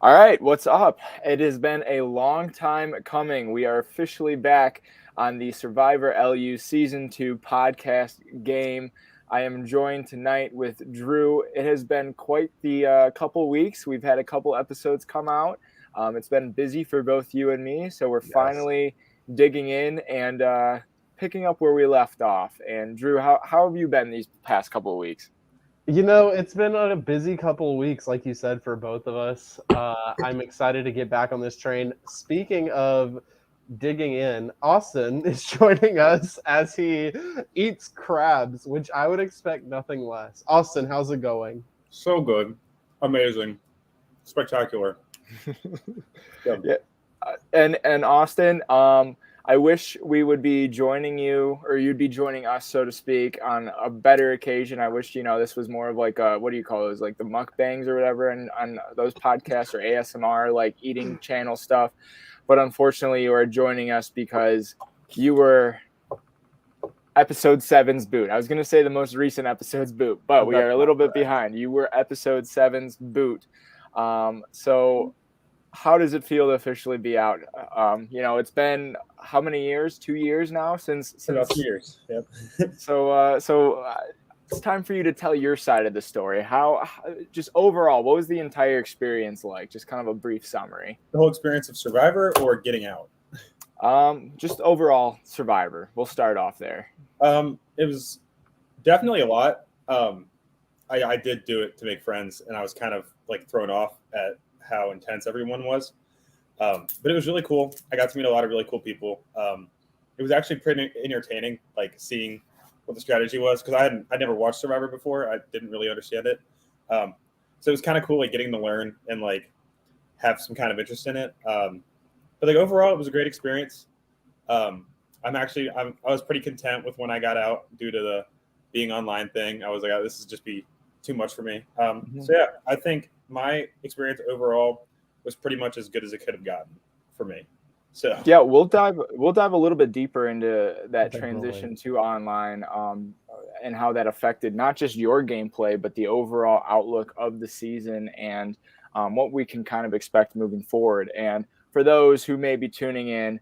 All right, what's up? It has been a long time coming. We are officially back on the Survivor LU Season 2 podcast game. I am joined tonight with Drew. It has been quite the couple weeks. We've had a couple episodes come out. It's been busy for both you and me, so we're finally digging in and picking up where we left off. And Drew, how have you been these past couple of weeks? It's been a busy couple of weeks, like you said, for both of us. I'm excited to get back on this train. Speaking of digging in, Austin is joining us as he eats crabs, which I would expect nothing less. Austin, how's it going? So good. Amazing. Spectacular. Yeah. And Austin, I wish we would be joining you, or you'd be joining us, so to speak, on a better occasion. I wish, this was more of like what do you call those, like the mukbangs or whatever, and on those podcasts or ASMR, like eating channel stuff. But unfortunately, you are joining us because you were episode 7's boot. I was going to say the most recent episode's boot, but we are a little bit behind. You were episode 7's boot. So how does it feel to officially be out? It's been how many years? 2 years now since about 2 years. Yep. So it's time for you to tell your side of the story. How just overall, what was the entire experience like? Just kind of a brief summary. The whole experience of Survivor or getting out? Just overall Survivor. We'll start off there. It was definitely a lot. I did do it to make friends, and I was kind of like thrown off at how intense everyone was. But it was really cool. I got to meet a lot of really cool people. It was actually pretty entertaining, like seeing what the strategy was, because I'd never watched Survivor before. I didn't really understand it. So it was kind of cool, like getting to learn and like have some kind of interest in it. But like overall, it was a great experience. I was pretty content with when I got out due to the being online thing. I was like, oh, this is just be too much for me. So yeah, I think my experience overall was pretty much as good as it could have gotten for me. So yeah, we'll dive a little bit deeper into that transition to online, and how that affected not just your gameplay, but the overall outlook of the season and what we can kind of expect moving forward. And for those who may be tuning in,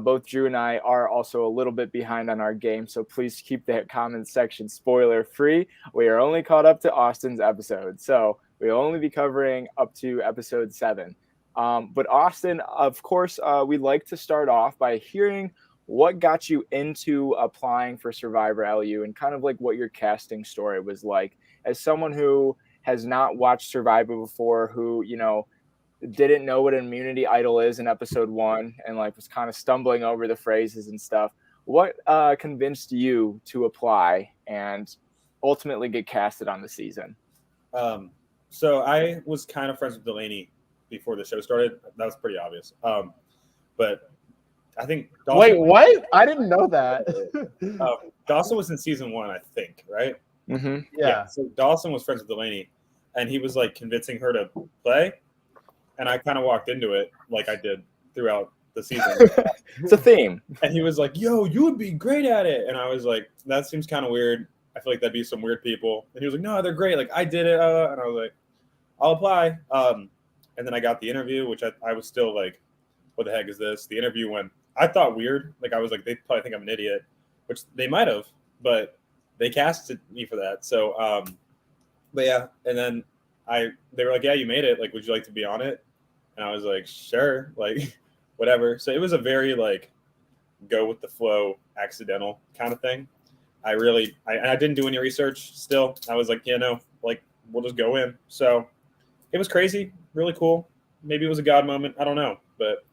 both Drew and I are also a little bit behind on our game, so please keep that comment section spoiler free. We are only caught up to Austin's episode, so we'll only be covering up to episode 7. But Austin, of course, we'd like to start off by hearing what got you into applying for Survivor LU and kind of like what your casting story was like. As someone who has not watched Survivor before, who, didn't know what an immunity idol is in episode 1 and like was kind of stumbling over the phrases and stuff, what convinced you to apply and ultimately get casted on the season? So I was kind of friends with Delaney before the show started. That was pretty obvious. But I think Dawson, wait, what? I didn't know that. Dawson was in season 1, I think, right? Mm-hmm. Yeah. So Dawson was friends with Delaney, and he was like convincing her to play, and I kind of walked into it like I did throughout the season. It's a theme. And he was like, "Yo, you would be great at it," and I was like, "That seems kind of weird. I feel like that'd be some weird people." And he was like, "No, they're great. Like I did it," and I was like, "I'll apply." And then I got the interview, which I was still like, what the heck is this? The interview went, I thought weird. Like I was like, they probably think I'm an idiot, which they might have, but they casted me for that. So, but yeah. And then they were like, yeah, you made it. Like, would you like to be on it? And I was like, sure, like whatever. So it was a very like go with the flow, accidental kind of thing. I didn't do any research still. I was like, yeah, no, like we'll just go in. So it was crazy, really cool. Maybe it was a God moment. I don't know, but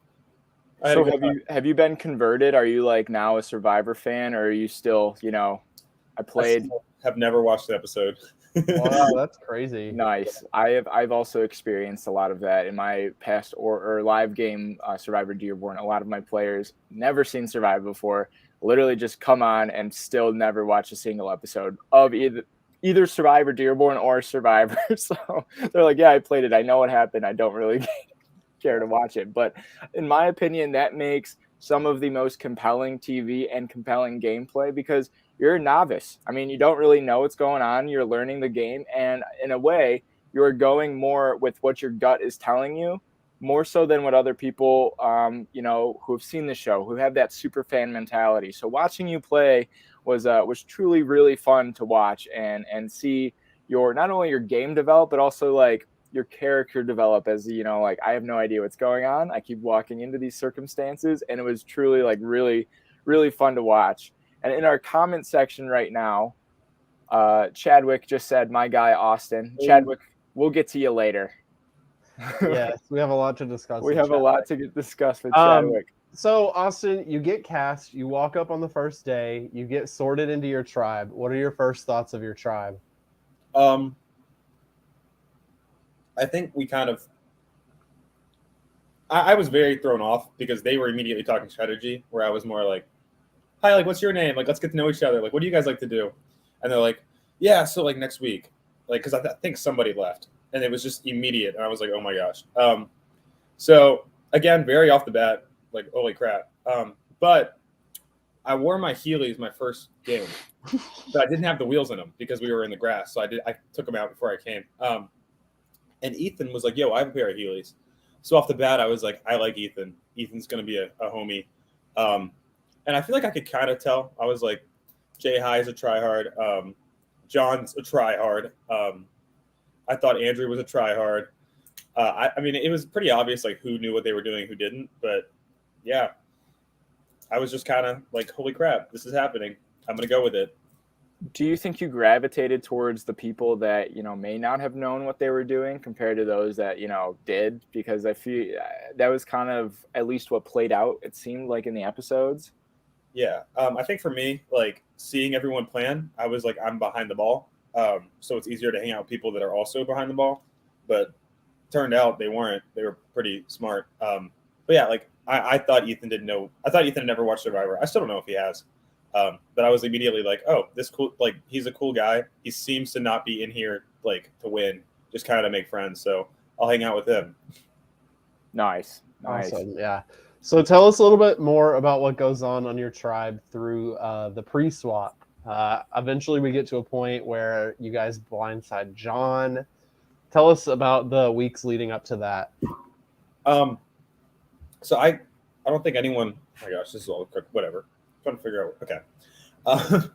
so have you been converted? Are you like now a Survivor fan, or are you still, I have never watched an episode. Wow, that's crazy. Nice. I've also experienced a lot of that in my past or live game Survivor Dearborn. A lot of my players never seen Survivor before, literally just come on and still never watch a single episode of either Survivor Dearborn or Survivor. So they're like, yeah, I played it. I know what happened. I don't really care to watch it. But in my opinion, that makes some of the most compelling TV and compelling gameplay because you're a novice. I mean, you don't really know what's going on. You're learning the game. And in a way, you're going more with what your gut is telling you, more so than what other people, who have seen the show, who have that super fan mentality. So watching you play was truly really fun to watch and see your not only your game develop, but also like your character develop as like I have no idea what's going on. I keep walking into these circumstances, and it was truly like really, really fun to watch. And in our comment section right now, Chadwick just said, "My guy Austin." Chadwick, we'll get to you later. Yes, we have a lot to discuss. We have a lot to discuss with Chadwick. So, Austin, you get cast, you walk up on the first day, you get sorted into your tribe. What are your first thoughts of your tribe? I think we kind of I was very thrown off because they were immediately talking strategy, where I was more like, hi, like, what's your name? Like, let's get to know each other. Like, what do you guys like to do? And they're like, yeah, so like next week. Like, because I think somebody left. And it was just immediate. And I was like, oh my gosh. So again, very off the bat, like, holy crap. But I wore my Heelys my first game. But I didn't have the wheels in them because we were in the grass. So I took them out before I came. And Ethan was like, yo, I have a pair of Heelys. So off the bat, I was like, I like Ethan. Ethan's going to be a homie. And I feel like I could kind of tell. I was like, Jay High is a tryhard. John's a tryhard. I thought Andrew was a tryhard. I mean, it was pretty obvious, like, who knew what they were doing, who didn't. But, yeah, I was just kind of like, holy crap, this is happening. I'm going to go with it. Do you think you gravitated towards the people that, may not have known what they were doing compared to those that, did? Because I feel that was kind of at least what played out, it seemed like, in the episodes. Yeah. I think for me, like, seeing everyone plan, I was like, I'm behind the ball. So it's easier to hang out with people that are also behind the ball. But turned out they weren't. They were pretty smart. But yeah, like, I thought Ethan didn't know. I thought Ethan had never watched Survivor. I still don't know if he has. But I was immediately like, oh, this cool, like, he's a cool guy. He seems to not be in here, like, to win, just kind of to make friends. So I'll hang out with him. Nice. Awesome. Yeah. So tell us a little bit more about what goes on your tribe through the pre-swap. Eventually we get to a point where you guys blindside John. Tell us about the weeks leading up to that. So I don't think anyone, oh my gosh, this is all quick, whatever. Trying to figure out. Okay.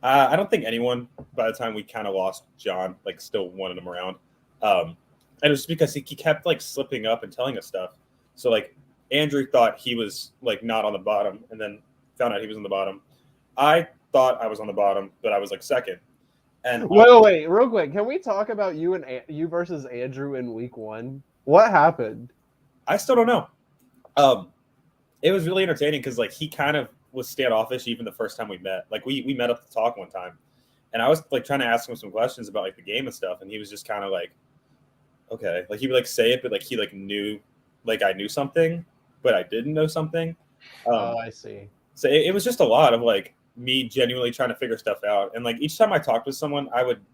I don't think anyone, by the time we kind of lost John, like, still wanted him around. And it was because he kept, like, slipping up and telling us stuff. So, like, Andrew thought he was, like, not on the bottom, and then found out he was on the bottom. I thought I was on the bottom, but I was, like, second. And wait, real quick, can we talk about you versus Andrew in week 1? What happened? I still don't know. It was really entertaining because, like, he kind of was standoffish even the first time we met. Like, we met up to talk one time, and I was, like, trying to ask him some questions about, like, the game and stuff, and he was just kind of like, okay, like, he would, like, say it, but, like, he, like, knew, like, I knew something, but I didn't know something. I see. So it was just a lot of, like, me genuinely trying to figure stuff out, and, like, each time I talked with someone, I wouldn't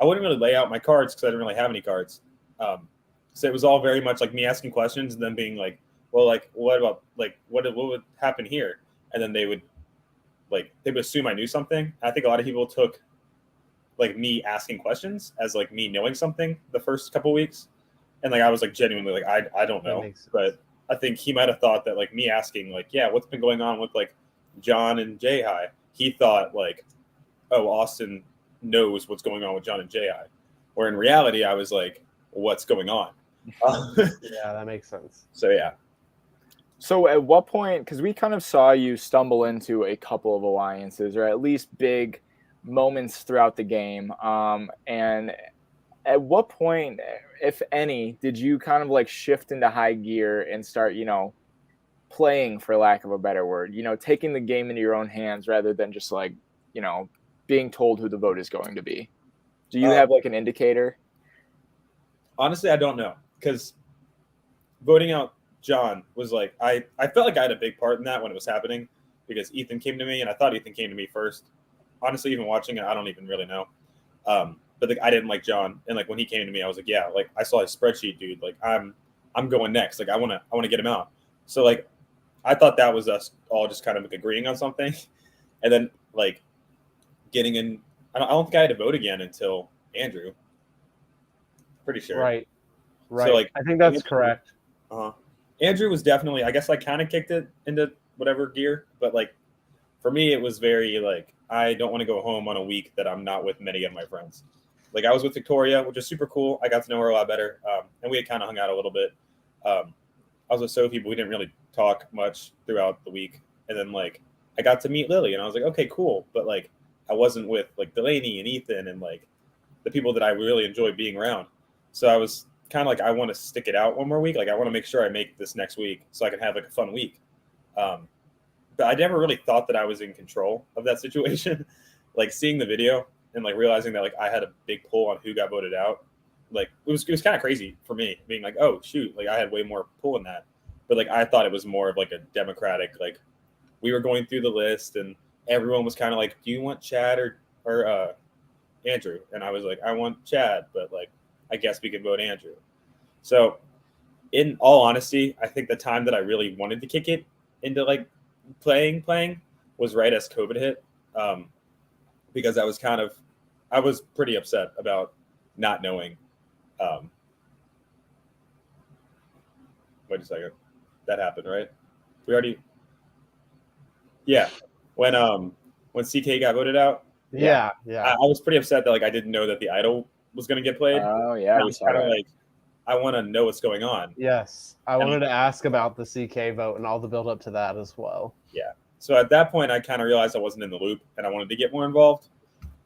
really lay out my cards because I didn't really have any cards. So it was all very much like me asking questions and then being like, well, like, what about, like, what would happen here? And then they would assume I knew something. I think a lot of people took, like, me asking questions as, like, me knowing something the first couple of weeks. And, like, I was, like, genuinely like, I don't know. But I think he might have thought that, like, me asking, like, yeah, what's been going on with, like, John and Jay High? He thought, like, oh, Austin knows what's going on with John and Jay High. Where in reality, I was like, what's going on? Yeah, that makes sense. So, yeah. So at what point, because we kind of saw you stumble into a couple of alliances, or at least big moments throughout the game, and at what point, if any, did you kind of, like, shift into high gear and start, playing, for lack of a better word, taking the game into your own hands rather than just, like, being told who the vote is going to be? Do you have, like, an indicator? Honestly, I don't know, because voting out John was like, I felt like I had a big part in that when it was happening, because Ethan came to me, and I thought Ethan came to me first. Honestly, even watching it, I don't even really know. But, like, I didn't like John, and, like, when he came to me, I was like, yeah, like, I saw his spreadsheet, dude. Like, I'm going next. Like, I want to get him out. So, like, I thought that was us all just kind of, like, agreeing on something, and then, like, getting in. I don't think I had to vote again until Andrew. Pretty sure. Right. So, like, I think that's correct. Andrew was definitely, I guess, like, kind of kicked it into whatever gear, but like for me, it was very like I don't want to go home on a week that I'm not with many of my friends. Like I was with Victoria, which is super cool. I got to know her a lot better, and we had kind of hung out a little bit. I was with Sophie, but we didn't really talk much throughout the week. And then like I got to meet Lily, and I was like, okay, cool. But like I wasn't with like Delaney and Ethan and like the people that I really enjoy being around. So I was kind of like, I want to stick it out one more week. Like I want to make sure I make this next week so I can have like a fun week. But I never really thought that I was in control of that situation. Like seeing the video and like realizing that like I had a big pull on who got voted out. Like it was kind of crazy for me being like, oh shoot, like I had way more pull in that. But like I thought it was more of like a democratic, like we were going through the list and everyone was kind of like, do you want Chad or Andrew? And I was like, I want Chad, but like I guess we can vote Andrew. So in all honesty, I think the time that I really wanted to kick it into like playing was right as COVID hit, because I was pretty upset about not knowing. Wait a second, that happened, right? We already, yeah. When CK got voted out, Yeah. I was pretty upset that like I didn't know that the idol was going to get played. Oh yeah, I was kind of like, I want to know what's going on. Yes, I wanted to ask about the CK vote and all the build up to that as well. Yeah. So at that point, I kind of realized I wasn't in the loop, and I wanted to get more involved.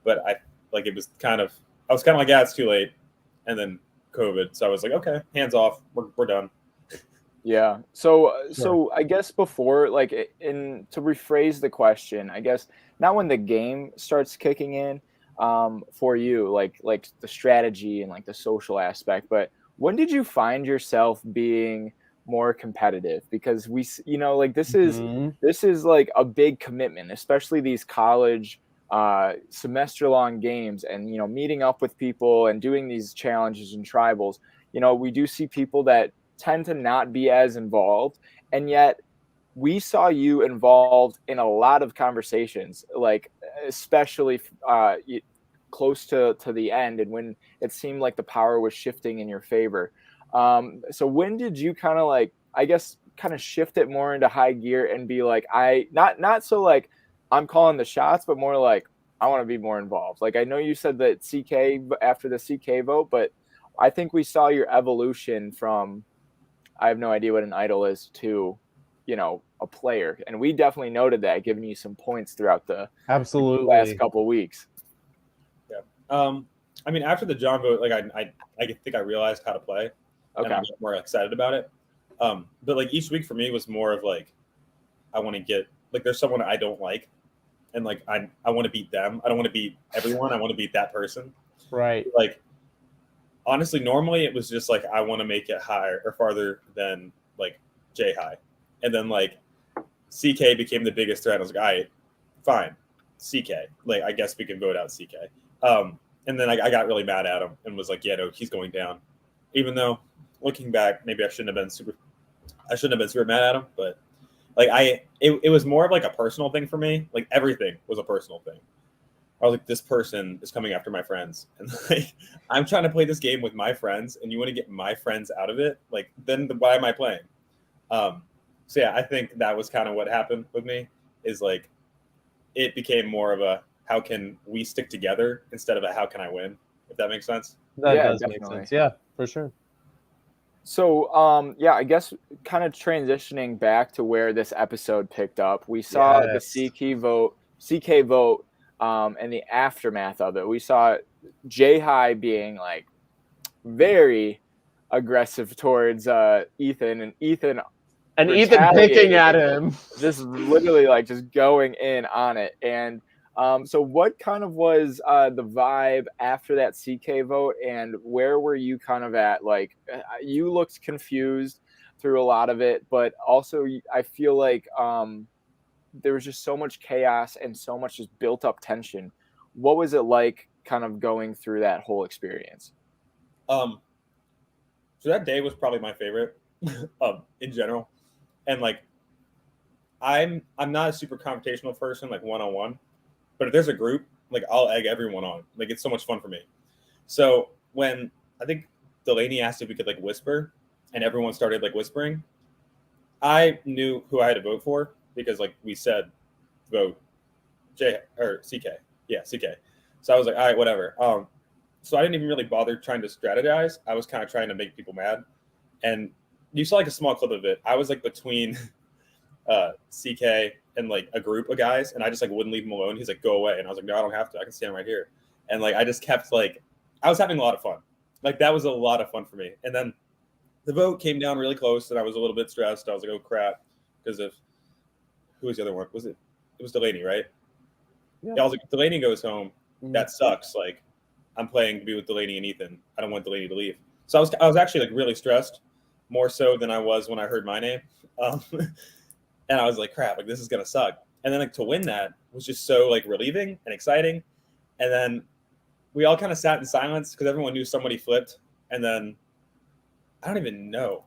But I was kind of like, yeah, it's too late, and then COVID. So I was like, okay, hands off, we're done. Yeah. So I guess before, like, to rephrase the question, I guess not when the game starts kicking in, for you, like the strategy and like the social aspect, but when did you find yourself being more competitive? Because like this is like a big commitment, especially these college semester long games, and meeting up with people and doing these challenges and tribals. We do see people that tend to not be as involved, and yet we saw you involved in a lot of conversations, like especially close to the end, and when it seemed like the power was shifting in your favor. So when did you kind of like, I guess, kind of shift it more into high gear and be like, not so like I'm calling the shots, but more like I want to be more involved? Like I know you said that CK after the CK vote, but I think we saw your evolution from, I have no idea what an idol is, to a player, and we definitely noted that, giving you some points throughout the last couple of weeks. Yeah. I mean, after the John vote, like I think I realized how to play. Okay. And I was more excited about it. But like each week for me was more of like, I want to get, like, there's someone I don't like, and like I want to beat them. I don't want to beat everyone. I want to beat that person. Right. Like honestly, normally it was just like I want to make it higher or farther than like J high, and then like CK became the biggest threat. I was like, all right, fine, CK. Like I guess we can vote out CK. And then I got really mad at him and was like, yeah, no, he's going down. Even though looking back, maybe I shouldn't have been super mad at him, but like it was more of like a personal thing for me. Like everything was a personal thing. I was like, this person is coming after my friends, and like I'm trying to play this game with my friends, and you want to get my friends out of it? Like then why am I playing? So yeah, I think that was kind of what happened with me. Is like it became more of a how can we stick together instead of a how can I win? If that makes sense. That does make sense. Yeah, for sure. So, I guess kind of transitioning back to where this episode picked up, we saw the CK vote, and the aftermath of it. We saw J High being like very aggressive towards Ethan, and Ethan picking at him, just literally like just going in on it. And so what kind of was the vibe after that CK vote, and where were you kind of at? Like you looked confused through a lot of it, but also I feel like there was just so much chaos and so much just built up tension. What was it like kind of going through that whole experience? So that day was probably my favorite in general. And like I'm not a super confrontational person, like one-on-one, but if there's a group, like I'll egg everyone on. Like it's so much fun for me. So when I think Delaney asked if we could like whisper, and everyone started like whispering, I knew who I had to vote for because like we said, vote J or CK. Yeah, CK. So I was like, all right, whatever. So I didn't even really bother trying to strategize. I was kind of trying to make people mad. And you saw like a small clip of it. I was like between CK and like a group of guys, and I just like wouldn't leave him alone. He's like, go away. And I was like, no, I don't have to. I can stand right here. And like I just kept like I was having a lot of fun. Like that was a lot of fun for me. And then the vote came down really close, and I was a little bit stressed. I was like, oh crap, because of who was the other one? It was Delaney, right? Yeah, I was like, if Delaney goes home, that sucks. Like, I'm playing to be with Delaney and Ethan. I don't want Delaney to leave. So I was actually like really stressed, more so than I was when I heard my name. And I was like, crap, like this is gonna suck. And then like to win that was just so like relieving and exciting. And then we all kind of sat in silence because everyone knew somebody flipped. And then I don't even know.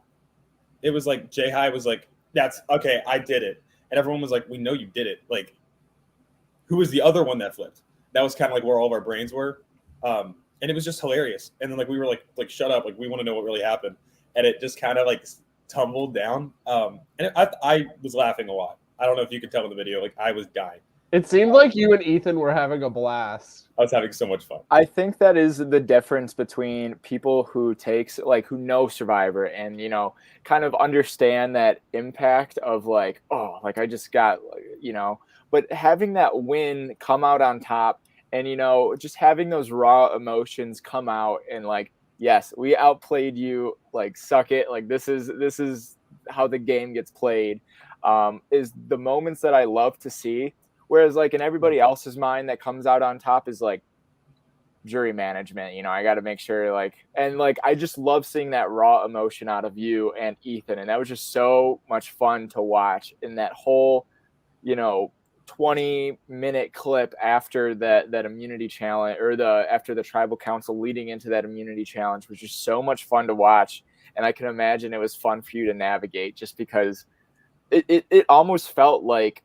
It was like Jay High was like, that's okay, I did it. And everyone was like, we know you did it. Like, who was the other one that flipped? That was kind of like where all of our brains were. And it was just hilarious. And then like we were like shut up, like we want to know what really happened. And it just kind of like tumbled down. And I was laughing a lot. I don't know if you could tell in the video, like I was dying. It seemed like you and Ethan were having a blast. I was having so much fun. I think that is the difference between people who who know Survivor and, you know, kind of understand that impact of like, oh, like I just got, you know, but having that win come out on top and, you know, just having those raw emotions come out and like, yes, we outplayed you, like suck it. Like this is how the game gets played, is the moments that I love to see. Whereas like in everybody else's mind that comes out on top is like jury management, you know, I got to make sure like, and like, I just love seeing that raw emotion out of you and Ethan. And that was just so much fun to watch in that whole, you know, 20-minute clip after that immunity challenge or after the tribal council leading into that immunity challenge was just so much fun to watch. And I can imagine it was fun for you to navigate just because it almost felt like,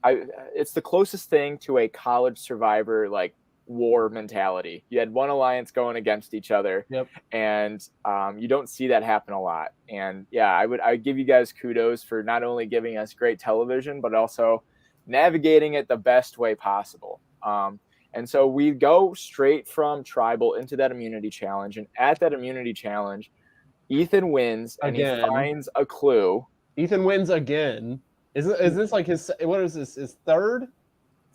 it's the closest thing to a college Survivor like war mentality. You had one alliance going against each other, and you don't see that happen a lot. And yeah, I'd give you guys kudos for not only giving us great television, but also navigating it the best way possible. And so we go straight from tribal into that immunity challenge, and at that immunity challenge, Ethan wins and he finds a clue. Ethan wins again. Is this like his third?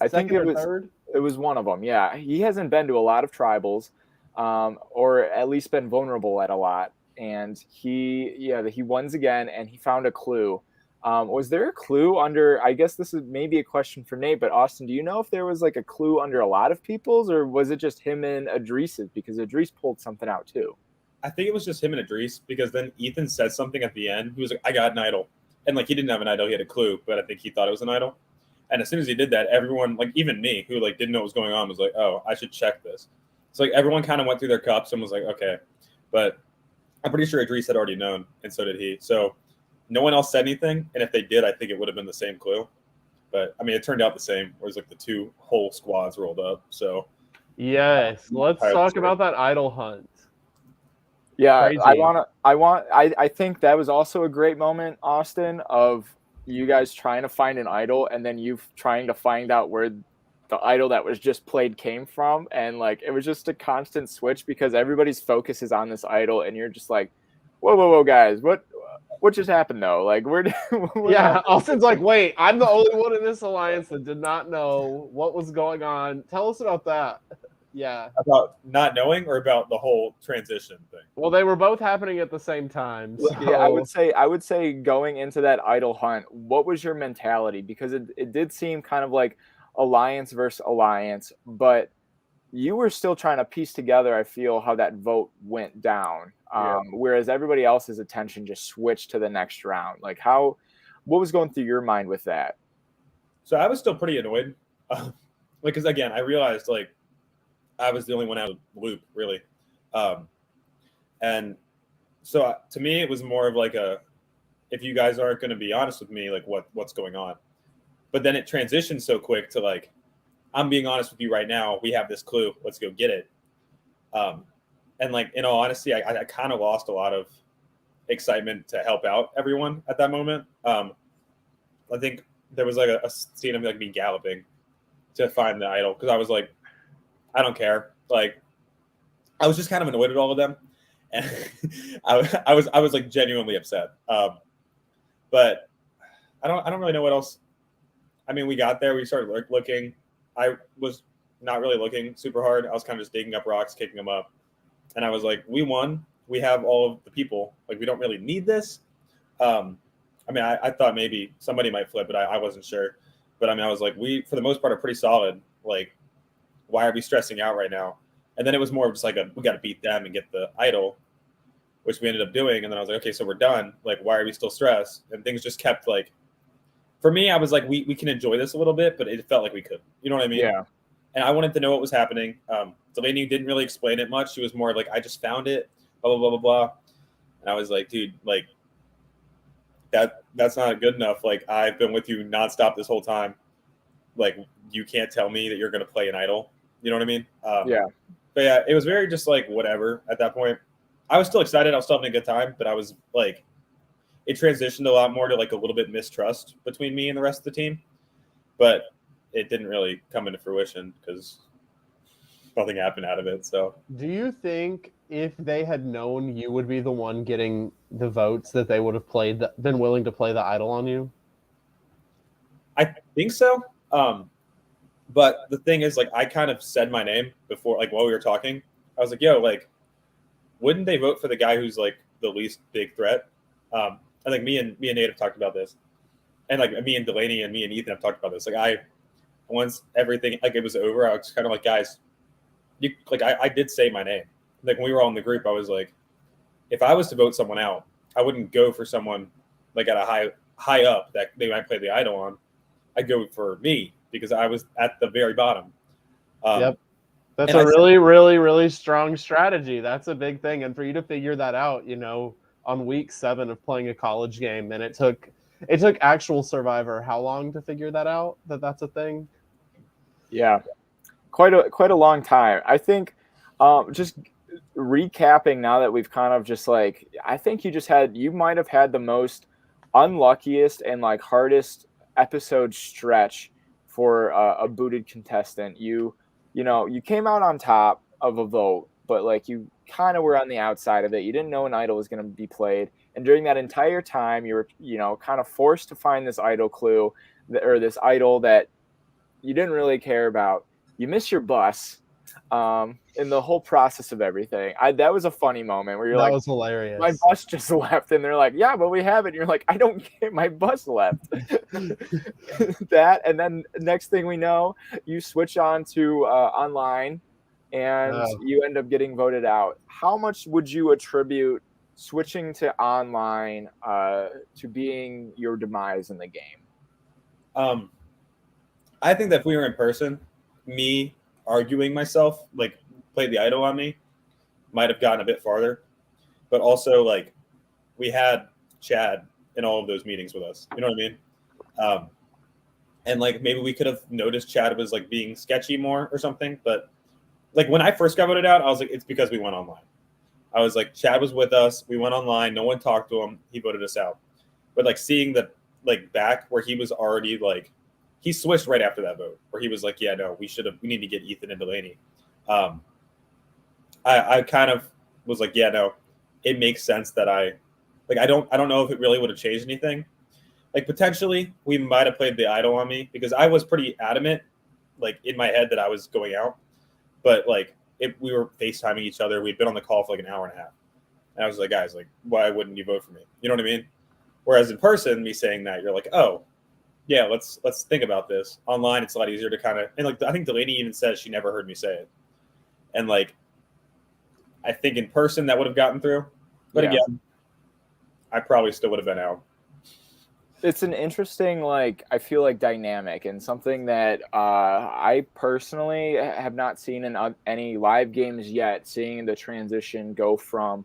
I think it was one of them. Yeah, he hasn't been to a lot of tribals, or at least been vulnerable at a lot. And he wins again, and he found a clue. Was there a clue under? I guess this is maybe a question for Nate, but Austin, do you know if there was like a clue under a lot of people's, or was it just him and Idris's? Because Idris pulled something out too. I think it was just him and Idris, because then Ethan said something at the end. He was like, "I got an idol." And like he didn't have an idol, he had a clue, but I think he thought it was an idol. And as soon as he did that, everyone, like even me, who like didn't know what was going on, was like, "Oh, I should check this." So like everyone kind of went through their cups and was like, "Okay," but I'm pretty sure Idris had already known, and so did he. So no one else said anything, and if they did, I think it would have been the same clue. But I mean, it turned out the same. Whereas like the two whole squads rolled up. So yes, let's talk about that idol hunt. Yeah, crazy. I think that was also a great moment, Austin, of you guys trying to find an idol and then you trying to find out where the idol that was just played came from. And like, it was just a constant switch because everybody's focus is on this idol and you're just like, whoa, guys, what just happened though? Like yeah, Austin's like, wait, I'm the only one in this alliance that did not know what was going on. Tell us about that. Yeah. About not knowing or about the whole transition thing? Well, they were both happening at the same time. So. Yeah, I would say going into that idol hunt, what was your mentality? Because it did seem kind of like alliance versus alliance, but you were still trying to piece together, I feel, how that vote went down. Whereas everybody else's attention just switched to the next round. Like what was going through your mind with that? So I was still pretty annoyed. Because again, I realized like, I was the only one out of the loop, really. And so to me, it was more of like if you guys aren't going to be honest with me, like what's going on? But then it transitioned so quick to like, I'm being honest with you right now. We have this clue. Let's go get it. And like, in all honesty, I kind of lost a lot of excitement to help out everyone at that moment. I think there was like a scene of like me galloping to find the idol because I was like, I don't care. Like, I was just kind of annoyed at all of them, and I was like genuinely upset. But I don't really know what else. I mean, we got there, we started looking. I was not really looking super hard. I was kind of just digging up rocks, kicking them up, and I was like, we won. We have all of the people. Like, we don't really need this. I mean, I thought maybe somebody might flip, but I wasn't sure. But I mean, I was like, we, for the most part, are pretty solid. Like, why are we stressing out right now? And then it was more of just like we got to beat them and get the idol, which we ended up doing. And then I was like, okay, so we're done. Like, why are we still stressed? And things just kept like, for me, I was like, we can enjoy this a little bit, but it felt like we could. You know what I mean? Yeah. And I wanted to know what was happening. Delaney didn't really explain it much. She was more like, I just found it, blah, blah, blah, blah, blah. And I was like, dude, like, that's not good enough. Like, I've been with you nonstop this whole time. Like, you can't tell me that you're going to play an idol. You know what I mean? Yeah. But yeah, it was very just like whatever at that point. I was still excited. I was still having a good time, but I was like, it transitioned a lot more to like a little bit mistrust between me and the rest of the team. But it didn't really come into fruition because nothing happened out of it. So, do you think if they had known you would be the one getting the votes, that they would have been willing to play the idol on you? I think so. But the thing is, like, I kind of said my name before, like, while we were talking. I was like, yo, like, wouldn't they vote for the guy who's like the least big threat? I think me and Nate have talked about this, and like me and Delaney and me and Ethan have talked about this. Like, once everything like it was over, I was kind of like, guys, I did say my name. Like, when we were all in the group, I was like, if I was to vote someone out, I wouldn't go for someone like at a high up that they might play the idol on. I'd go for me because I was at the very bottom. Yep. That's a really, really, really strong strategy. That's a big thing. And for you to figure that out, on week 7 of playing a college game, and it took actual Survivor how long to figure that out, that's a thing? Yeah. Quite a long time. I think just recapping now that we've kind of just like, I think you might have had the most unluckiest and like hardest episode stretch for a booted contestant. You came out on top of a vote, but like you kind of were on the outside of it. You didn't know an idol was going to be played. And during that entire time, you were, kind of forced to find this idol clue or this idol that you didn't really care about. You missed your bus in the whole process of everything. That was a funny moment where you're like, that was hilarious. My bus just left. And they're like, yeah, but we have it. And you're like, I don't get my bus left. That. And then next thing we know, you switch on to online and you end up getting voted out. How much would you attribute switching to online to being your demise in the game? I think that if we were in person, me arguing myself, like, play the idol on me, might have gotten a bit farther. But also, like, we had Chad in all of those meetings with us. You know what I mean? And like, maybe we could have noticed Chad was like being sketchy more or something. But like, when I first got voted out, I was like, it's because we went online. I was like, Chad was with us. We went online. No one talked to him. He voted us out. But like, seeing the like back where he was already like, he switched right after that vote where he was like, yeah, no, we need to get Ethan and Delaney. I kind of was like, yeah, no, it makes sense that I don't know if it really would have changed anything. Like, potentially we might have played the idol on me because I was pretty adamant, like, in my head that I was going out. But like, we were FaceTiming each other. We'd been on the call for like an hour and a half. And I was like, guys, like, why wouldn't you vote for me? You know what I mean? Whereas in person, me saying that, you're like, oh, yeah, let's think about this. Online, it's a lot easier to kind of, and like, I think Delaney even says she never heard me say it. And like, I think in person that would have gotten through. But again, I probably still would have been out. It's an interesting, like, I feel like dynamic and something that I personally have not seen in any live games yet, seeing the transition go from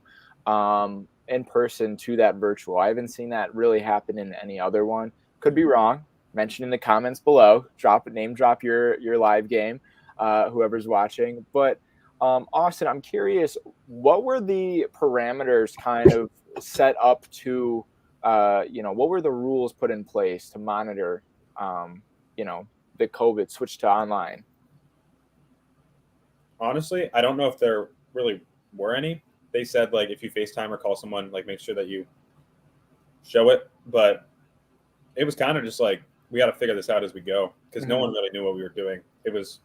in person to that virtual. I haven't seen that really happen in any other one. Could be wrong. Mention in the comments below. Name drop your live game, whoever's watching. But Austin, I'm curious, what were the parameters kind of set up to, what were the rules put in place to monitor, the COVID switch to online? Honestly, I don't know if there really were any. They said like if you FaceTime or call someone, like make sure that you show it. But it was kind of just like we got to figure this out as we go because no one really knew what we were doing. It was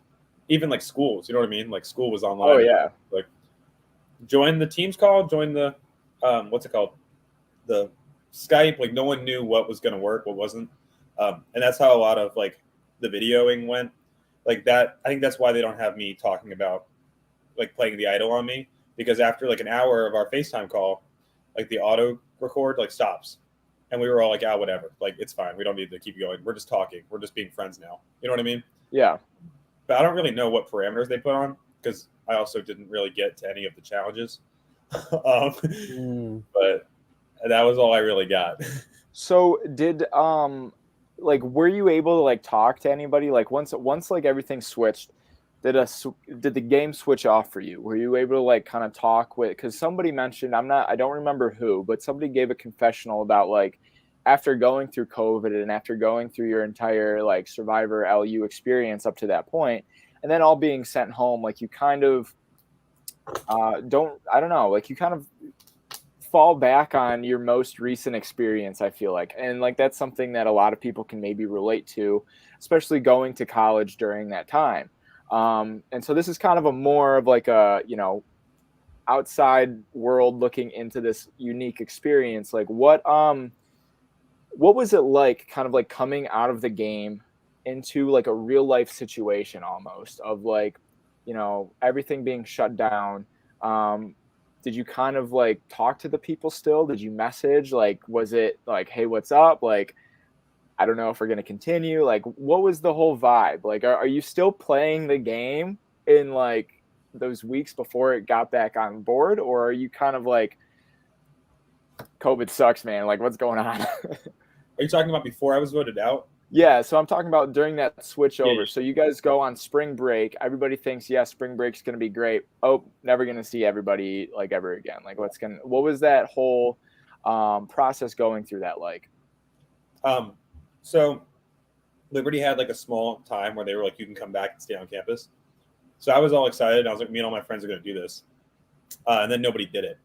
even like schools, you know what I mean? Like school was online. Oh yeah. Like join the Teams call, join the what's it called? The Skype. Like no one knew what was going to work, what wasn't, and that's how a lot of like the videoing went. Like that, I think that's why they don't have me talking about like playing the idol on me because after like an hour of our FaceTime call, like the auto record like stops, and we were all like, ah, whatever, like it's fine, we don't need to keep going. We're just talking. We're just being friends now. You know what I mean? Yeah. But I don't really know what parameters they put on because I also didn't really get to any of the challenges. But that was all I really got. So did like were you able to like talk to anybody like once like everything switched? Did the game switch off for you? Were you able to like kind of talk with? Because somebody mentioned I don't remember who, but somebody gave a confessional about like after going through COVID and after going through your entire like Survivor LU experience up to that point, and then all being sent home, like you kind of like you kind of fall back on your most recent experience, I feel like. And like that's something that a lot of people can maybe relate to, especially going to college during that time. And so this is kind of a more of like a, outside world looking into this unique experience. Like what was it like kind of like coming out of the game into like a real life situation almost of like, everything being shut down? Did you kind of like talk to the people still? Did you message? Like, was it like, hey, what's up? Like, I don't know if we're going to continue. Like, what was the whole vibe? Like, are you still playing the game in like those weeks before it got back on board? Or are you kind of like, COVID sucks, man. Like, what's going on? Are you talking about before I was voted out? Yeah, so I'm talking about during that switch over. Yeah. So you guys go on spring break. Everybody thinks, yeah, spring break's going to be great. Oh, never going to see everybody like ever again. Like what was that whole process going through that like? So Liberty had like a small time where they were like, you can come back and stay on campus. So I was all excited. I was like, me and all my friends are going to do this. And then nobody did it.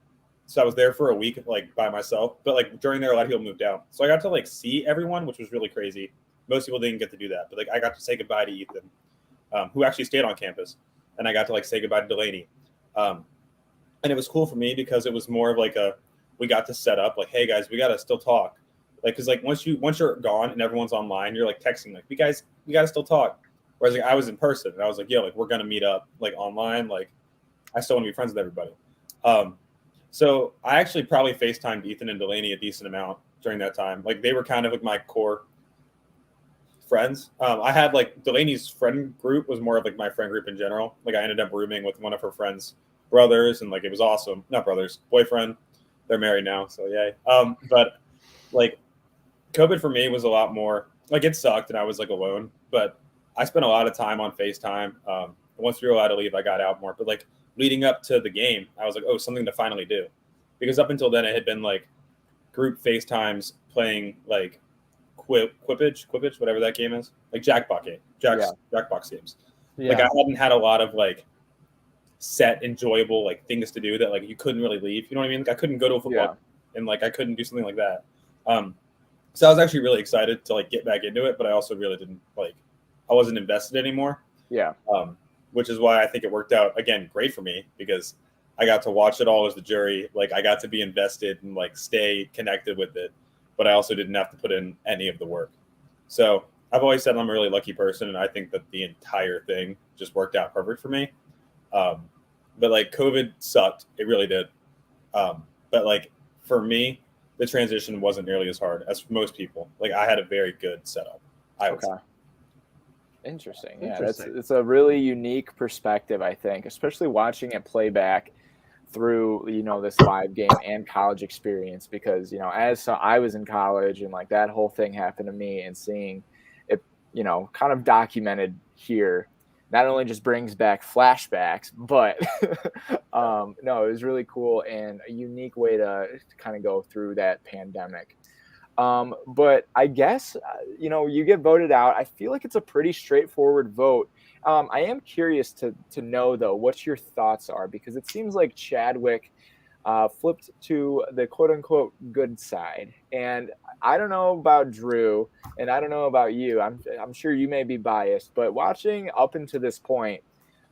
So I was there for a week, like by myself, but like during there, a lot of people moved out. So I got to like see everyone, which was really crazy. Most people didn't get to do that, but like I got to say goodbye to Ethan, who actually stayed on campus, and I got to like say goodbye to Delaney. And it was cool for me because it was more of like we got to set up like, hey guys, we got to still talk. Like, cause like once you're gone and everyone's online, you're like texting like, we got to still talk. Whereas like I was in person and I was like, yo, like we're going to meet up like online. Like I still want to be friends with everybody. So I actually probably FaceTimed Ethan and Delaney a decent amount during that time. Like they were kind of like my core friends. I had like Delaney's friend group was more of like my friend group in general. Like I ended up rooming with one of her friends' brothers, and like it was awesome. Not brothers, boyfriend. They're married now, so yay. But like COVID for me was a lot more like it sucked, and I was like alone. But I spent a lot of time on FaceTime. Once we were allowed to leave, I got out more. But like leading up to the game, I was like, oh, something to finally do, because up until then it had been like group FaceTimes playing like Quibbage, whatever that game is, like Jackbox games. Yeah. Like I hadn't had a lot of like set enjoyable like things to do that like you couldn't really leave. You know what I mean? Like I couldn't go to a football and like I couldn't do something like that. So I was actually really excited to like get back into it, but I also really didn't like I wasn't invested anymore. Yeah. Which is why I think it worked out again great for me because I got to watch it all as the jury. Like I got to be invested and like stay connected with it. But I also didn't have to put in any of the work. So I've always said I'm a really lucky person, and I think that the entire thing just worked out perfect for me. But like COVID sucked. It really did. But like for me, the transition wasn't nearly as hard as for most people. Like I had a very good setup. Interesting. Yeah, it's a really unique perspective, I think, especially watching it play back through this live game and college experience, because I was in college and like that whole thing happened to me, and seeing it kind of documented here not only just brings back flashbacks, but no, it was really cool and a unique way to kind of go through that pandemic. But I guess, you get voted out. I feel like it's a pretty straightforward vote. I am curious to know, though, what your thoughts are, because it seems like Chadwick flipped to the quote-unquote good side. And I don't know about Drew, and I don't know about you. I'm sure you may be biased, but watching up until this point,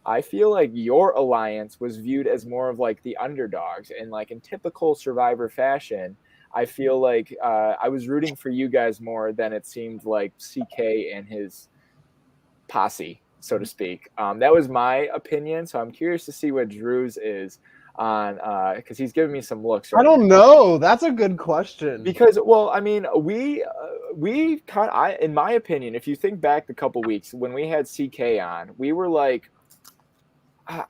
I feel like your alliance was viewed as more of like the underdogs, and like in typical Survivor fashion, I feel like I was rooting for you guys more than it seemed like CK and his posse, so to speak. That was my opinion, so I'm curious to see what Drew's is on, because he's giving me some looks. I don't know. That's a good question. Because, well, I mean, we kind of, in my opinion, if you think back a couple weeks when we had CK on, we were like,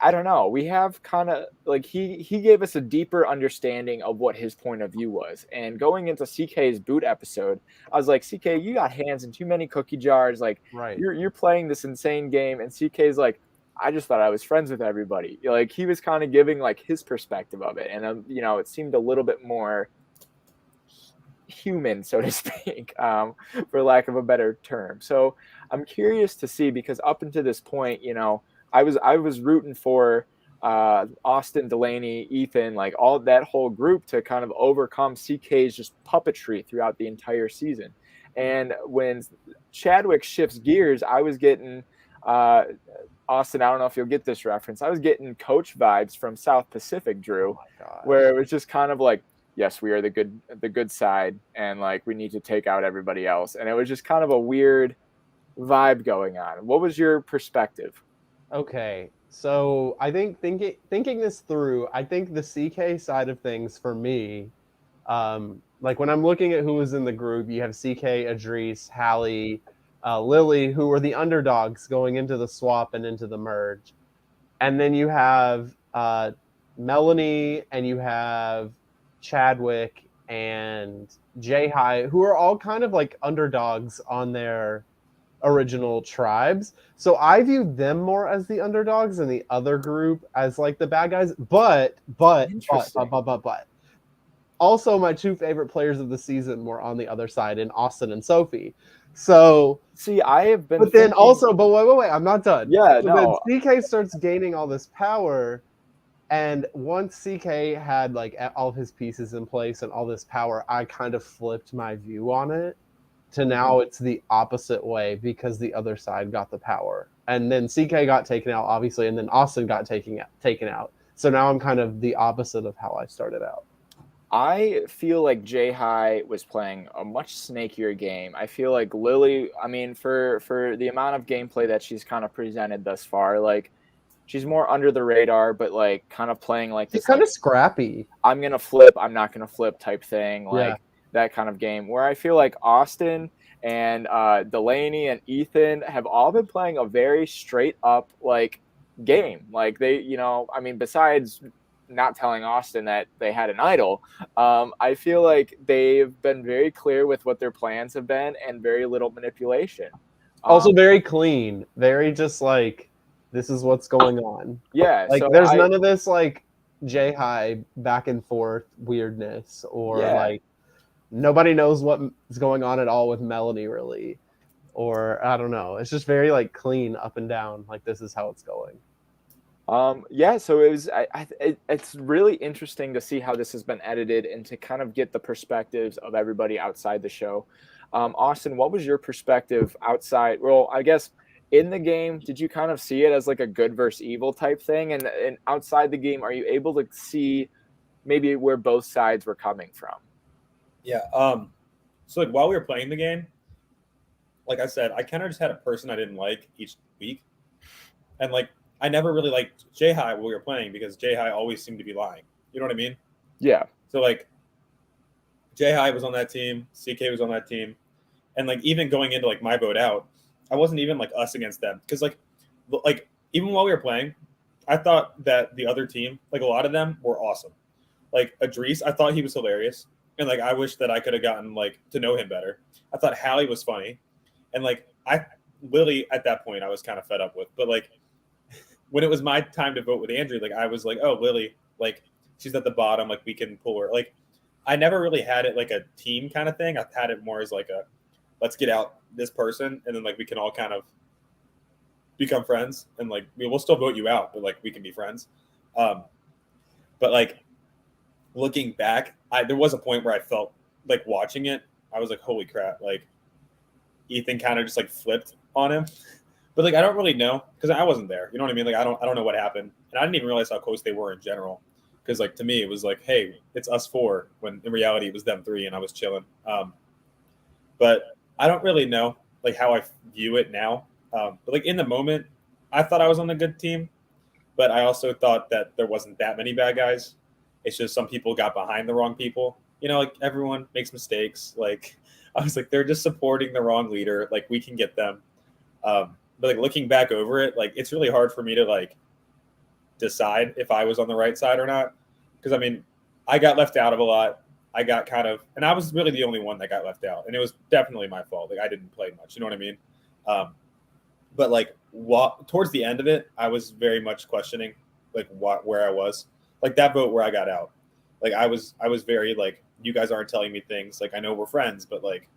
I don't know. We have kind of like he gave us a deeper understanding of what his point of view was. And going into CK's boot episode, I was like, CK, you got hands in too many cookie jars. Like, right. You're playing this insane game. And CK's like, I just thought I was friends with everybody. Like, he was kind of giving like his perspective of it, and it seemed a little bit more human, so to speak, for lack of a better term. So I'm curious to see, because up until this point, I was rooting for Austin, Delaney, Ethan, like all that whole group to kind of overcome CK's just puppetry throughout the entire season. And when Chadwick shifts gears, I was getting Austin, I don't know if you'll get this reference. I was getting coach vibes from South Pacific, Drew, where it was just kind of like, yes, we are the good side, and like we need to take out everybody else. And it was just kind of a weird vibe going on. What was your perspective? Okay, so I think thinking this through, I think the CK side of things for me, like when I'm looking at who was in the group, you have CK, Idris, Hallie, Lily, who were the underdogs going into the swap and into the merge. And then you have Melanie, and you have Chadwick and Jai, who are all kind of like underdogs on their original tribes. So I view them more as the underdogs and the other group as like the bad guys. But also my two favorite players of the season were on the other side in Austin and Sophie. So see, I have been. But then also, but wait, I'm not done. Yeah, so no. Then CK starts gaining all this power, and once CK had like all of his pieces in place and all this power, I kind of flipped my view on it to now it's the opposite way because the other side got the power, and then CK got taken out, obviously, and then Austin got taken out. So now I'm kind of the opposite of how I started out. I feel like Jai was playing a much snakier game. I feel like Lily, I mean, for the amount of gameplay that she's kind of presented thus far, like she's more under the radar, but like kind of playing like she's this kind of scrappy. I'm gonna flip, I'm not gonna flip type thing, like that kind of game. Where I feel like Austin and Delaney and Ethan have all been playing a very straight up like game. Like they, I mean, besides not telling Austin that they had an idol, I feel like they've been very clear with what their plans have been and very little manipulation. Also very clean, very just like, this is what's going on. Yeah. Like so there's none of this like Jai back and forth weirdness or like nobody knows what's going on at all with Melanie really. Or I don't know. It's just very like clean up and down. Like this is how it's going. So it was. It's really interesting to see how this has been edited and to kind of get the perspectives of everybody outside the show. Austin, what was your perspective outside? Well, I guess in the game, did you kind of see it as like a good versus evil type thing? And outside the game, are you able to see maybe where both sides were coming from? Yeah. So like while we were playing the game, like I said, I kind of just had a person I didn't like each week, and like. I never really liked Jai while we were playing because Jai always seemed to be lying. You know what I mean? Yeah. So like Jai was on that team, CK was on that team, and like even going into like my vote out, I wasn't even like us against them because like even while we were playing, I thought that the other team, like a lot of them, were awesome. Like Idris, I thought he was hilarious, and like I wish that I could have gotten like to know him better. I thought Hallie was funny, and like Lily at that point I was kind of fed up with, but like. when it was my time to vote with Andrew, like I was like, oh, Lily, like she's at the bottom, like we can pull her. Like I never really had it like a team kind of thing. I've had it more as like a let's get out this person, and then like we can all kind of become friends, and like we'll still vote you out, but like we can be friends. But like looking back, there was a point where I felt like watching it, I was like, holy crap, like Ethan kind of just like flipped on him. But like I don't really know because I wasn't there. You know what I mean? Like I don't know what happened, and I didn't even realize how close they were in general. Because like to me, it was like, hey, it's us four. When in reality, it was them three, and I was chilling. But I don't really know like how I view it now. But like in the moment, I thought I was on a good team, but I also thought that there wasn't that many bad guys. It's just some people got behind the wrong people. You know, like everyone makes mistakes. Like I was like, they're just supporting the wrong leader. Like we can get them. But like looking back over it, like it's really hard for me to like decide if I was on the right side or not. Because I mean, I got left out of a lot. I got kind of, and I was really the only one that got left out, and it was definitely my fault. Like I didn't play much. You know what I mean? But like towards the end of it, I was very much questioning like where I was. Like that vote where I got out. Like I was very like, you guys aren't telling me things. Like I know we're friends, but like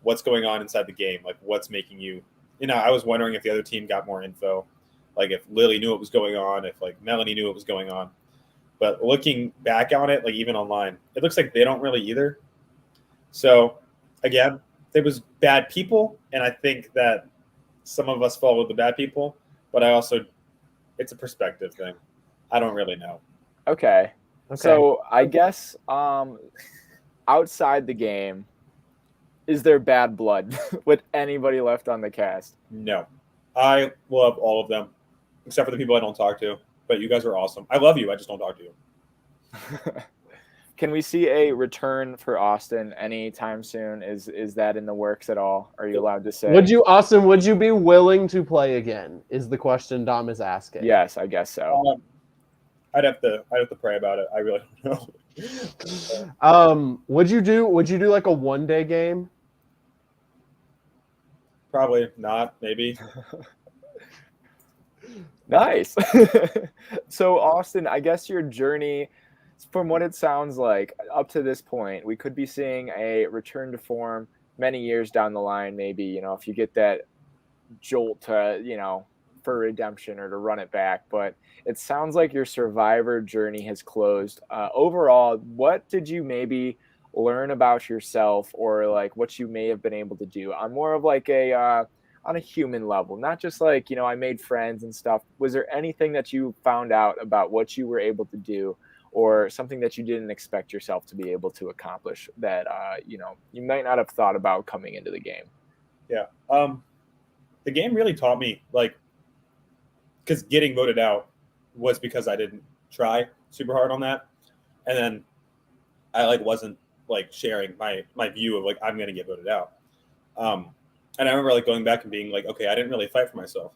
what's going on inside the game? Like what's making you, you know, I was wondering if the other team got more info. Like if Lily knew what was going on, if like Melanie knew what was going on. But looking back on it, like even online, it looks like they don't really either. So again, there was bad people, and I think that some of us followed the bad people, but I also, it's a perspective thing. I don't really know. Okay. So I guess outside the game, is there bad blood with anybody left on the cast? No. I love all of them, except for the people I don't talk to. But you guys are awesome. I love you. I just don't talk to you. Can we see a return for Austin anytime soon? Is that in the works at all? Are you allowed to say? Austin, would you be willing to play again? Is the question Dom is asking. Yes, I guess so. I'd have to pray about it. I really don't know. Would you do like a 1-day game? Probably not, maybe. Nice. So Austin, I guess your journey, from what it sounds like up to this point, we could be seeing a return to form many years down the line. Maybe, you know, if you get that jolt to, you know, for redemption or to run it back. But it sounds like your Survivor journey has closed. Overall, what did you maybe learn about yourself, or like what you may have been able to do on more of like a on a human level, not just like, you know, I made friends and stuff. Was there anything that you found out about what you were able to do, or something that you didn't expect yourself to be able to accomplish that, you know, you might not have thought about coming into the game? Yeah. The game really taught me, like, because getting voted out was because I didn't try super hard on that. And then I like wasn't like sharing my view of like, I'm going to get voted out. And I remember like going back and being like, okay, I didn't really fight for myself.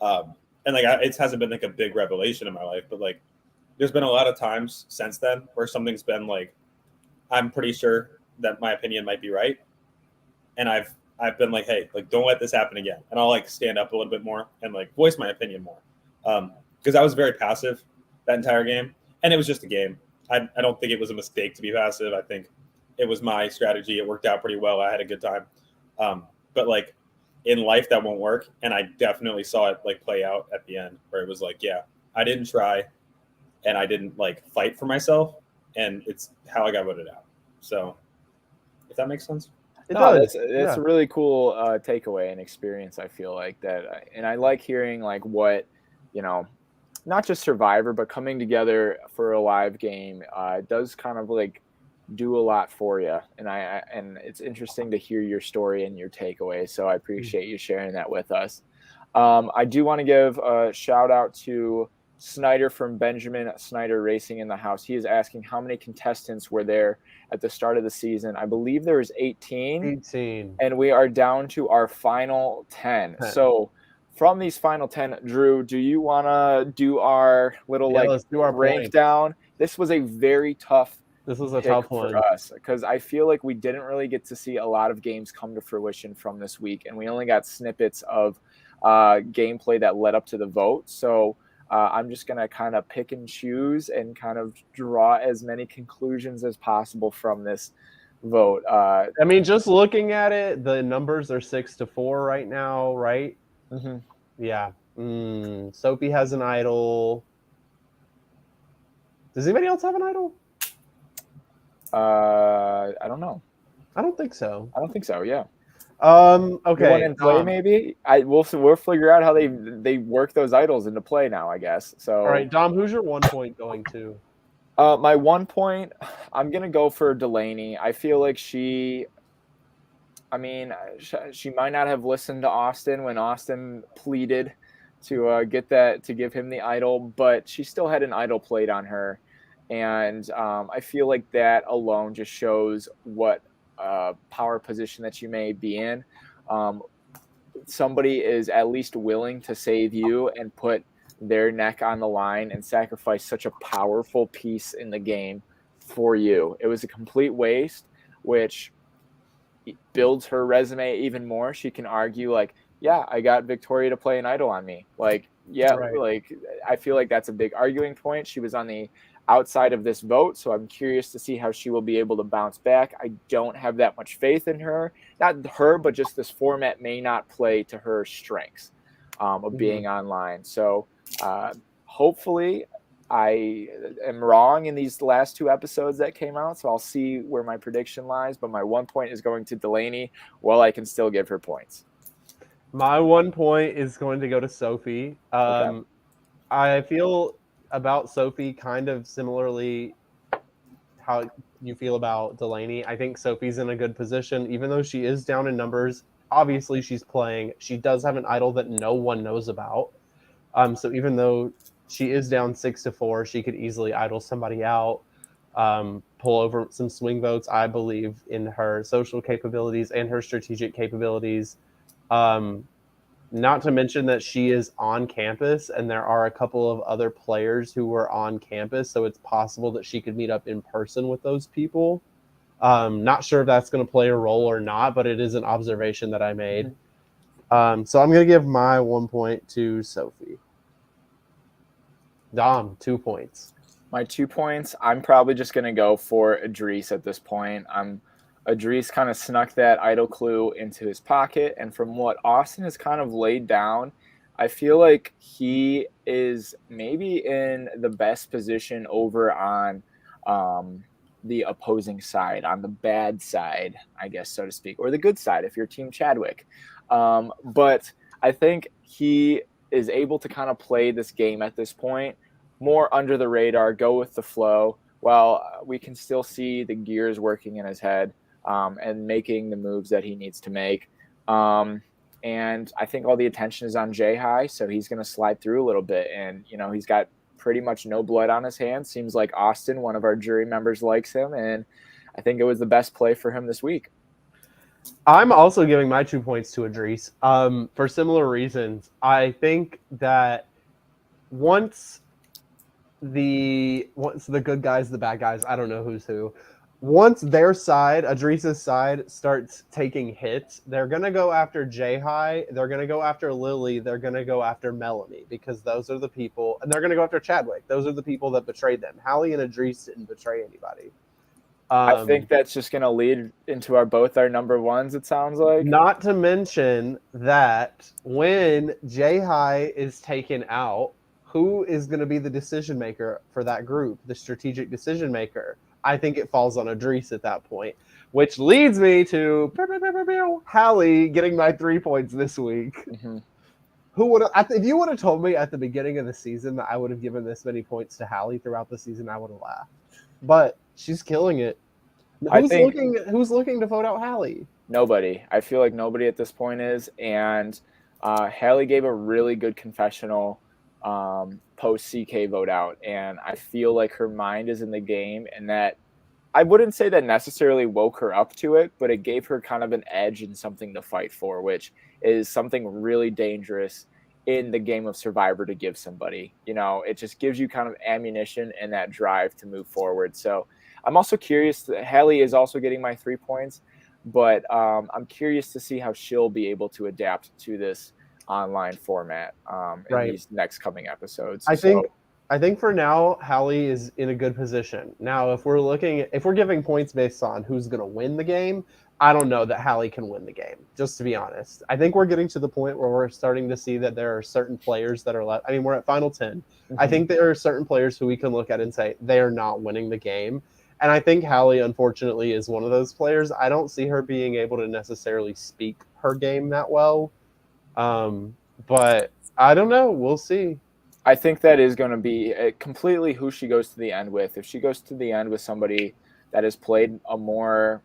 And like, it hasn't been like a big revelation in my life, but like, there's been a lot of times since then where something's been like, I'm pretty sure that my opinion might be right. And I've been like, hey, like, don't let this happen again. And I'll like stand up a little bit more and like voice my opinion more. Because I was very passive that entire game, and it was just a game. I don't think it was a mistake to be passive. I think it was my strategy. It worked out pretty well. I had a good time. But like in life that won't work. And I definitely saw it like play out at the end where it was like, yeah, I didn't try and I didn't like fight for myself, and it's how I got voted out. So if that makes sense. It's a really cool takeaway and experience. I feel like that. And I like hearing like what, you know, not just Survivor, but coming together for a live game does kind of like do a lot for you. And it's interesting to hear your story and your takeaway. So I appreciate you sharing that with us. I do want to give a shout out to Snyder from Benjamin Snyder Racing in the house. He is asking how many contestants were there at the start of the season. I believe there was 18. And we are down to our final 10. So from these final 10, Drew, do you want to do our little let's do our rank down? This was a very tough This was a tough one for us because I feel like we didn't really get to see a lot of games come to fruition from this week, and we only got snippets of gameplay that led up to the vote. So I'm just going to kind of pick and choose and kind of draw as many conclusions as possible from this vote. I mean, just looking at it, the numbers are 6-4 right now, right? Mm-hmm. Yeah. Sophie has an idol. Does anybody else have an idol? I don't know. I don't think so. I don't think so. Yeah. Okay. One in play, maybe. We'll figure out how they work those idols into play now, I guess. So. All right, Dom. Who's your 1 point going to? My 1 point, I'm gonna go for Delaney. I feel like she might not have listened to Austin when Austin pleaded to give him the idol, but she still had an idol played on her, and I feel like that alone just shows what power position that you may be in. Somebody is at least willing to save you and put their neck on the line and sacrifice such a powerful piece in the game for you. It was a complete waste, which builds her resume even more. She can argue like, yeah, I got Victoria to play an idol on me. Like, yeah, right. Like I feel like that's a big arguing point. She was on the outside of this vote, so I'm curious to see how she will be able to bounce back. I don't have that much faith in her. Not her, but just this format may not play to her strengths of being online. So hopefully I am wrong in these last 2 episodes that came out, so I'll see where my prediction lies, but my 1 point is going to Delaney while I can still give her points. My 1 point is going to go to Sophie. Okay. I feel about Sophie kind of similarly how you feel about Delaney. I think Sophie's in a good position, even though she is down in numbers. Obviously, she's playing. She does have an idol that no one knows about. So even though she is down 6-4, she could easily idol somebody out, pull over some swing votes. I believe in her social capabilities and her strategic capabilities. Not to mention that she is on campus and there are a couple of other players who were on campus. So it's possible that she could meet up in person with those people. Not sure if that's going to play a role or not, but it is an observation that I made. So I'm going to give my 1 point to Sophie. Dom, 2 points. My 2 points, I'm probably just going to go for Idris at this point. Idris kind of snuck that idol clue into his pocket, and from what Austin has kind of laid down, I feel like he is maybe in the best position over on the opposing side, on the bad side, I guess, so to speak, or the good side if you're Team Chadwick. But I think he is able to kind of play this game at this point more under the radar, go with the flow, while we can still see the gears working in his head and making the moves that he needs to make. And I think all the attention is on Jai, so he's going to slide through a little bit. And, you know, he's got pretty much no blood on his hands. Seems like Austin, one of our jury members, likes him. And I think it was the best play for him this week. I'm also giving my 2 points to Idris for similar reasons. I think that once the good guys, the bad guys, I don't know who's who, once their side, Idris's side, starts taking hits, they're going to go after Jai, they're going to go after Lily, they're going to go after Melanie, because those are the people, and they're going to go after Chadwick. Those are the people that betrayed them. Hallie and Idris didn't betray anybody. I think that's just going to lead into both our number ones, it sounds like. Not to mention that when Jai is taken out, who is going to be the decision maker for that group, the strategic decision maker? I think it falls on Idris at that point, which leads me to Hallie getting my 3 points this week. Mm-hmm. If you would have told me at the beginning of the season that I would have given this many points to Hallie throughout the season, I would have laughed. But she's killing it. Who's looking to vote out Hallie? Nobody. I feel like nobody at this point is. And Hallie gave a really good confessional post CK vote out, and I feel like her mind is in the game, and that I wouldn't say that necessarily woke her up to it, but it gave her kind of an edge and something to fight for, which is something really dangerous in the game of Survivor to give somebody. You know, it just gives you kind of ammunition and that drive to move forward. So I'm also curious. Hallie is also getting my 3 points, but I'm curious to see how she'll be able to adapt to this online format in these next coming episodes. I think for now, Hallie is in a good position. Now, if we're giving points based on who's going to win the game, I don't know that Hallie can win the game, just to be honest. I think we're getting to the point where we're starting to see that there are certain players that are left. I mean, we're at Final 10. Mm-hmm. I think there are certain players who we can look at and say they are not winning the game. And I think Hallie, unfortunately, is one of those players. I don't see her being able to necessarily speak her game that well. But I don't know. We'll see. I think that is going to be completely who she goes to the end with. If she goes to the end with somebody that has played a more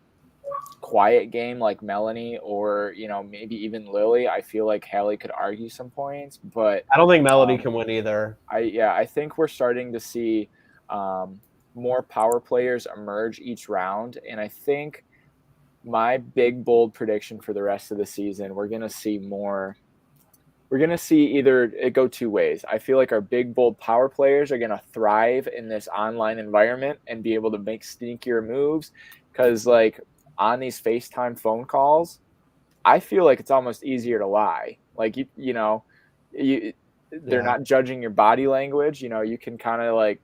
quiet game like Melanie or, maybe even Lily, I feel like Hallie could argue some points. But I don't think Melanie can win either. I think we're starting to see more power players emerge each round. And I think my big, bold prediction for the rest of the season, we're going to see either it go two ways. I feel like our big, bold power players are going to thrive in this online environment and be able to make sneakier moves. Because, on these FaceTime phone calls, I feel like it's almost easier to lie. They're not judging your body language. You can kind of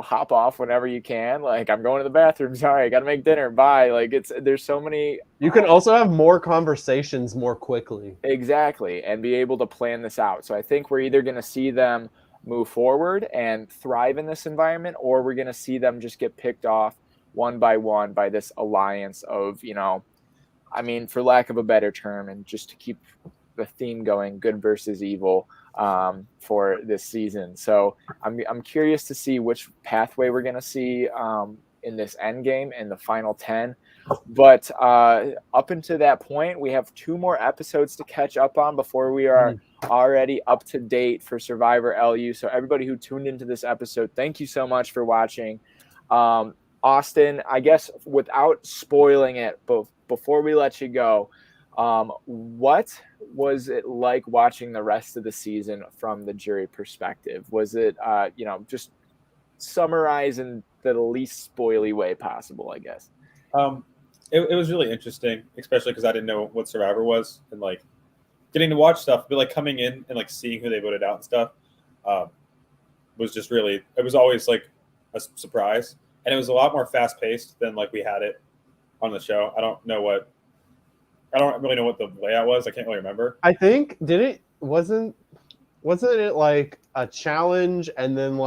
hop off whenever you can. I'm going to the bathroom. Sorry, I got to make dinner. Bye. There's so many. You can also have more conversations more quickly. Exactly. And be able to plan this out. So I think we're either going to see them move forward and thrive in this environment, or we're going to see them just get picked off one by one by this alliance of, for lack of a better term, and just to keep the theme going, good versus evil for this season. So I'm curious to see which pathway we're going to see in this end game in the final 10. But up until that point, we have 2 more episodes to catch up on before we are already up to date for Survivor LU. So everybody who tuned into this episode, thank you so much for watching. Austin, I guess without spoiling it, but before we let you go, what was it like watching the rest of the season from the jury perspective? Was it, just summarize in the least spoily way possible, I guess? It was really interesting, especially because I didn't know what Survivor was, and getting to watch stuff, but coming in and seeing who they voted out and stuff was just really. It was always a surprise, and it was a lot more fast paced than we had it on the show. I don't really know what the layout was. I can't really remember. I think wasn't it a challenge and then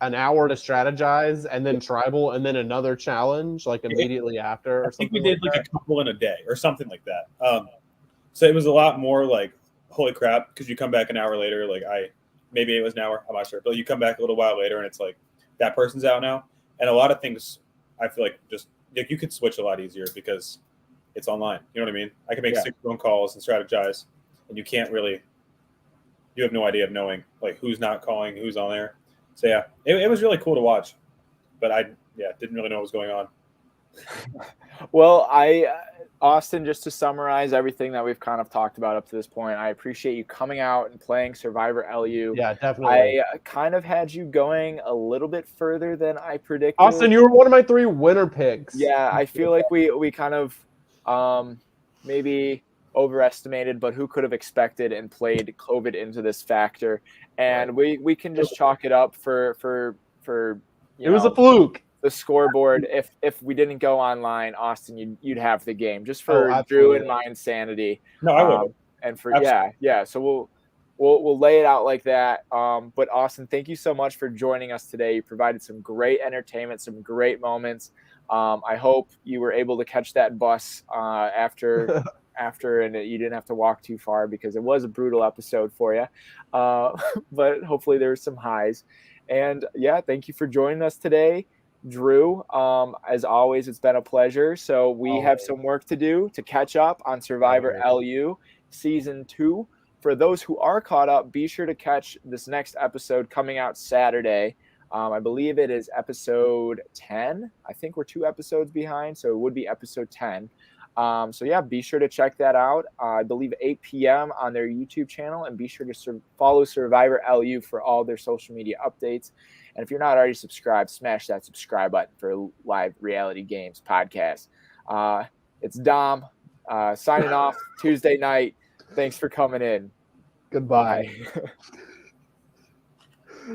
an hour to strategize and then tribal and then another challenge immediately after? I think we did a couple in a day or something like that. So it was a lot more holy crap, because you come back an hour later. Maybe it was an hour. I'm not sure, but you come back a little while later and it's that person's out now. And a lot of things I feel just you could switch a lot easier because it's online. You know what I mean? I can make 6 phone calls and strategize, and you have no idea of knowing who's not calling, who's on there. So yeah, it was really cool to watch, but I didn't really know what was going on. Well, Austin, just to summarize everything that we've kind of talked about up to this point, I appreciate you coming out and playing Survivor LU. Yeah, definitely. I kind of had you going a little bit further than I predicted. Austin, you were one of my 3 winner picks. Yeah, I feel like we kind of maybe overestimated, but who could have expected and played COVID into this factor? And we can just chalk it up for it was a fluke. The scoreboard. If we didn't go online, Austin, you'd have the game just for Drew and my insanity. No, I would. And for absolutely. So we'll lay it out like that. But Austin, thank you so much for joining us today. You provided some great entertainment, some great moments. I hope you were able to catch that bus after and you didn't have to walk too far, because it was a brutal episode for you. But hopefully there were some highs. And thank you for joining us today, Drew. As always, it's been a pleasure. So we have some work to do to catch up on Survivor LU Season 2. For those who are caught up, be sure to catch this next episode coming out Saturday. I believe it is episode 10. I think we're 2 episodes behind, so it would be episode 10. Be sure to check that out. I believe 8 p.m. on their YouTube channel, and be sure to follow Survivor LU for all their social media updates. And if you're not already subscribed, smash that subscribe button for live reality games podcast. It's Dom signing off Tuesday night. Thanks for coming in. Goodbye. Bye.